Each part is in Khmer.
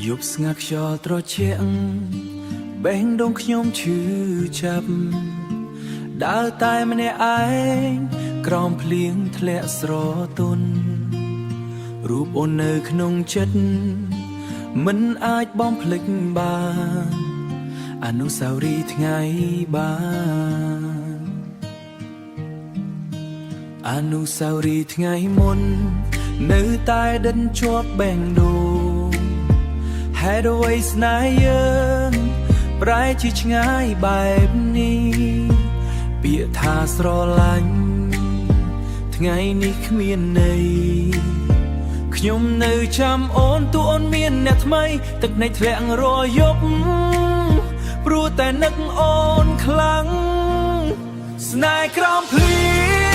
យប់ស្ងាត់ខ្យល់ត្រជាក់បេះដូងខ្ញុំឈឺចាប់ដើរតែម្នាក់ឯងក្រោមភ្លៀងធ្លាក់ស្រទន់រូបអូននៅក្នុងចិត្តមិនអាចបំភ្លេចបានអនុស្សាវរីយ៍ថ្ងៃបានអនុស្សាវរីយ៍ថ្ងៃមុននៅតែដិនជាប់បេះដូងហេតុអ្វីស្នេហ៍យើងប្រែជាឆ្ងាយបែបនេះពាក្យថាស្រឡាញ់ថ្ងៃនេះគ្មានន័យខ្ញុំនៅចាំអូនទូអូនមានអ្នកថ្មីទឹកនៃធ្លាក់រយប់ព្រោះតែនឹកអូនខ្លាំងស្នេហ៍ក្រោមភ្លៀ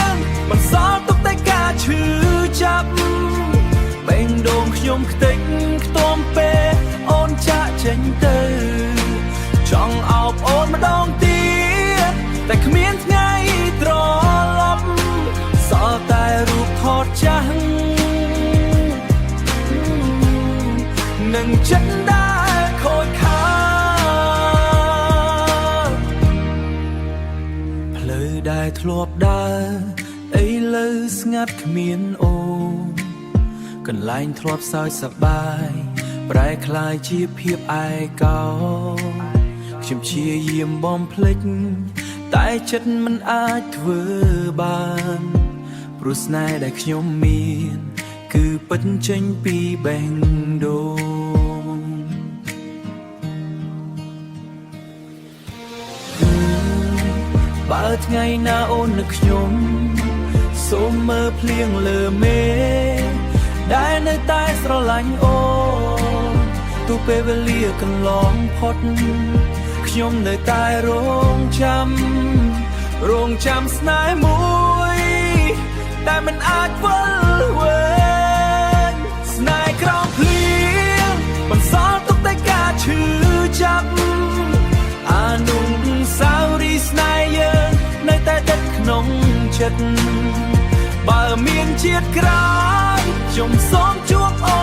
ងបន្សល់ទុកតែការឈឺចាប់បេះដូងខ្ញុំខ្ទេចខ្ទាំពេលអូនចាក់ចេញទៅចង់អោបអូនម្ដងទៀតតែគ្មានថ្ងៃត្រឡប់សល់តែរូបថតចាស់នឹងចិត្តដែលខូចខាតផ្លូវដែលធ្លាប់ដើរឥឡូវស្ងាត់គ្មានអូនកន្លែងធ្លាប់សើចសប្បាយប្រែคล้ายជាភាពឯកោខ្ញុំព្យាយាមបំភ្លេចតែចិត្តមិនអាចធ្វើបានព្រោះស្នេហ៍ដែលខ្ញុំមានគឺពិតចេញពីបេះដូងបើថ្ងៃណាអូននឹកខ្ញុំសូមមើលភ្លៀងលើមេដែលនៅតែស្រឡាញ់អូនទូពេលវេលាកន្លងផុតខ្ញុំនៅតែរងចាំស្នេហ៍មួយតែមិនអាចវិលវែងស្នេហ៍ក្រោមភ្លៀងបន្សល់ទុកតែការឈឺចាប់អនុស្សាវរីយ៍ស្នេហ៍យើងនៅតែដិតក្នុងចិត្តបើមានជាតិក្រោយខ្ញុំសូមជួបអូ